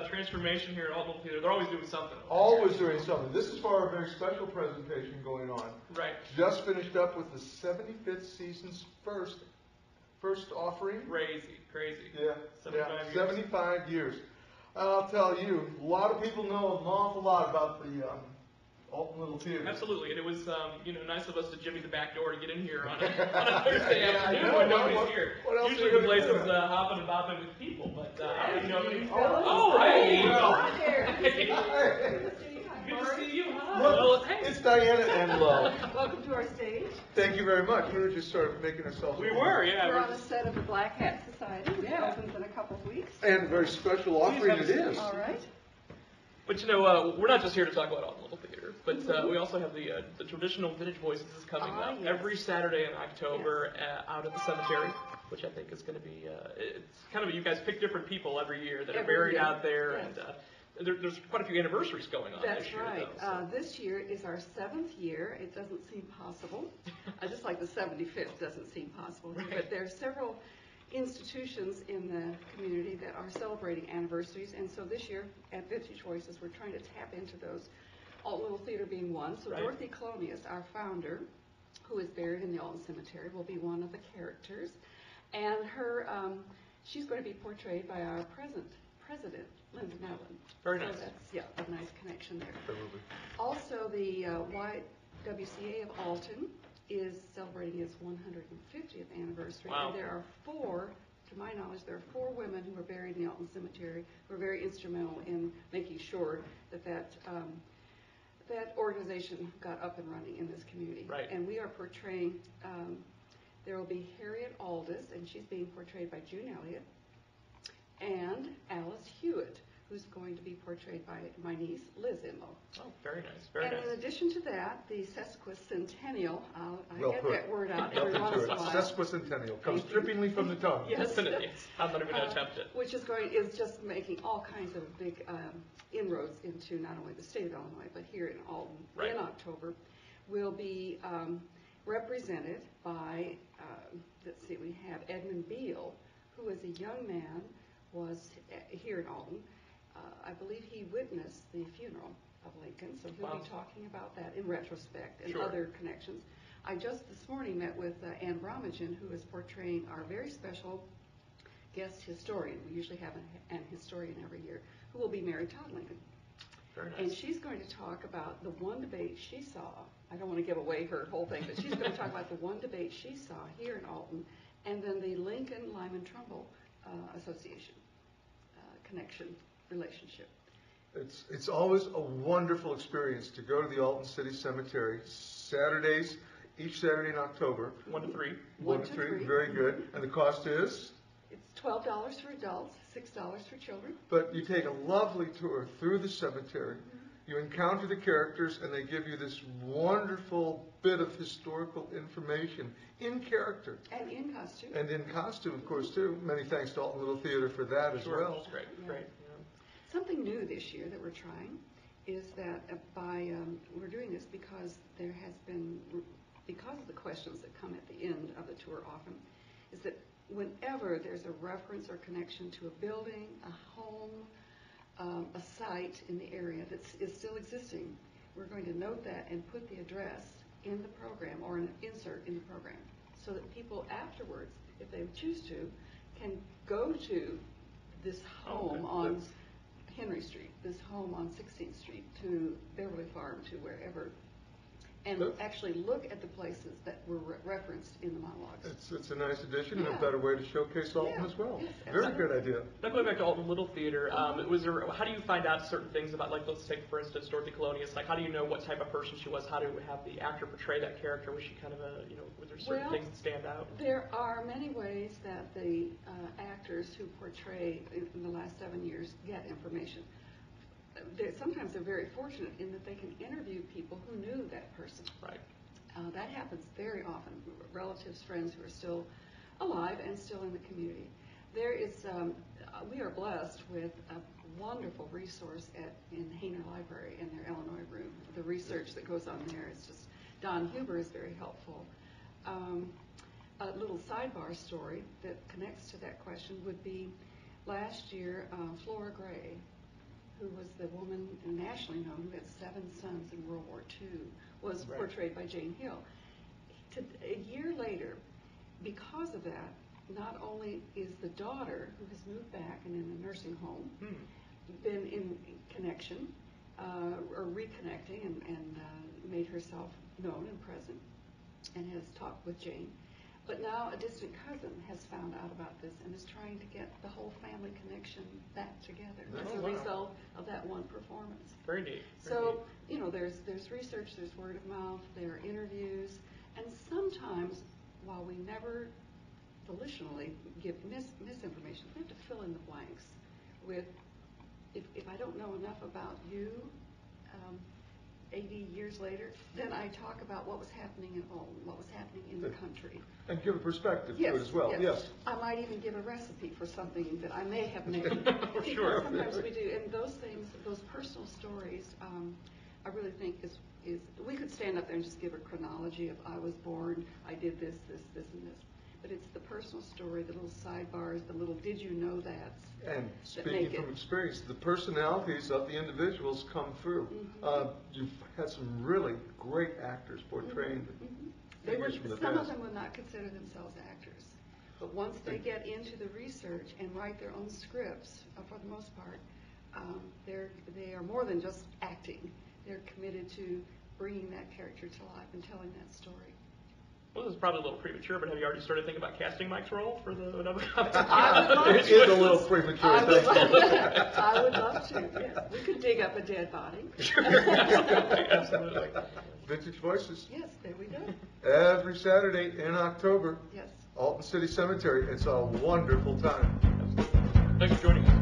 transformation here at Alton Theater. They're always doing something. Always doing something. This is for our very special presentation going on. Right. Just finished up with the 75th season's first offering. Crazy. Yeah, 75 years. I'll tell you, a lot of people know an awful lot about the Alton Little Theater. Absolutely, and it was nice of us to jimmy the back door to get in here on a Thursday afternoon when nobody's here. What else Usually the place is hopping and bopping with people, but I don't know. Hey! Hi there. Good to see you. Hi. Look, it's Diana and Lo. Welcome to our stage. Thank you very much. We were just sort of making ourselves. We were, yeah. We're on the set of the Black Hat Society, which opens in a couple of weeks. And a very special offering it is. All right. But we're not just here to talk about Alton Little Theater, but we also have the traditional Vintage Voices is coming up every Saturday in October out at the cemetery, which I think is going to be, it's kind of, you guys pick different people every year that are buried out there, and there's quite a few anniversaries going on That's this year. Right. Though, so. This year is our 7th year. It doesn't seem possible, just like the 75th doesn't seem possible. Right. But there are several institutions in the community that are celebrating anniversaries, and so this year at Vintage Voices we're trying to tap into those, Alton Little Theater being one. So Dorothy Colonius, our founder, who is buried in the Alton Cemetery, will be one of the characters, and her she's going to be portrayed by our president, Linda Mellon. Very nice. So that's a nice connection there. Absolutely. Also, the YWCA of Alton is celebrating its 150th anniversary. Wow. And there are 4, to my knowledge, there are 4 women who are buried in the Alton Cemetery who are very instrumental in making sure that organization got up and running in this community. Right. And we are portraying, there will be Harriet Aldis, and she's being portrayed by June Elliott, and Alice Hewitt, who's going to be portrayed by my niece, Liz Inlow. Oh, very nice, very nice. And in addition to that, the sesquicentennial, I Well get put. that word out every once in a while. Sesquicentennial comes drippingly from the tongue. Yes. I'm not even going to attempt it. Which is just making all kinds of big inroads into not only the state of Illinois, but here in Alton in October, will be represented by, let's see, we have Edmund Beale, who is a young man, was here in Alton. I believe he witnessed the funeral of Lincoln, so he'll be talking about that in retrospect and other connections. I just this morning met with Ann Bromagen, who is portraying our very special guest historian. We usually have an historian every year, who will be Mary Todd Lincoln. Very nice. And she's going to talk about the one debate she saw. I don't want to give away her whole thing, but she's going to talk about the one debate she saw here in Alton, and then the Lincoln-Lyman-Trumbull Association connection relationship. It's always a wonderful experience to go to the Alton City Cemetery Saturdays, each Saturday in October. 1 to 3. 1 to 3, very good. And the cost is? It's $12 for adults, $6 for children. But you take a lovely tour through the cemetery. You encounter the characters, and they give you this wonderful bit of historical information in character. And in costume. And in costume, of course, too. Many thanks to Alton Little Theater for that as well. That's great, great. Yeah. Something new this year that we're trying is that we're doing this because there has been, because of the questions that come at the end of the tour often, is that whenever there's a reference or connection to a building, a home, a site in the area that is still existing, we're going to note that and put the address in the program or an insert in the program so that people afterwards, if they choose to, can go to this home on Henry Street, this home on 16th Street, to Beverly Farm, to wherever, and actually look at the places that were referenced in the monologues. It's a nice addition and a better way to showcase Alton as well. Yes, very good idea. Now going back to Alton Little Theater, how do you find out certain things about, like, let's take for instance Dorothy Colonius, like how do you know what type of person she was? How do we have the actor portray that character? Was she kind of were there certain things that stand out? There are many ways that the actors who portray in the last 7 years get information. Sometimes they're very fortunate in that they can interview people who knew that person. Right. That happens very often. Relatives, friends who are still alive and still in the community. There is, we are blessed with a wonderful resource in Hainer Library in their Illinois room. The research that goes on there is just, Don Huber is very helpful. A little sidebar story that connects to that question would be last year, Flora Gray, who was the woman nationally known who had 7 sons in World War II, was Right. portrayed by Jane Hill. A year later, because of that, not only is the daughter, who has moved back and in a nursing home, been in connection, or reconnecting, and made herself known and present, and has talked with Jane. But now a distant cousin has found out about this and is trying to get the whole family connection back together as a wow. result of that one performance. Very neat. So, you know, there's research, there's word of mouth, there are interviews, and sometimes, while we never volitionally give misinformation, we have to fill in the blanks with, if I don't know enough about you, 80 years later, then I talk about what was happening in Ulm, what was happening in the country. And give a perspective to it as well, yes. I might even give a recipe for something that I may have made. Sure. Sometimes we do, and those things, those personal stories, I really think is we could stand up there and just give a chronology of I was born, I did this, this, and this. But it's the personal story, the little sidebars, the little did you know that's. And speaking from experience, the personalities of the individuals come through. You've had some really great actors portraying the figures from the some past. of them would not consider themselves actors. But once they get into the research and write their own scripts, for the most part, they are more than just acting. They're committed to bringing that character to life and telling that story. Well, this is probably a little premature, but have you already started thinking about casting Mike's role for the another? I would love It is a little premature, I would, thank you. I would love to, yes. We could dig up a dead body. Absolutely. Vintage Voices, Yes, there we go. every Saturday in October, Yes. Alton City Cemetery. It's a wonderful time. Thanks for joining us.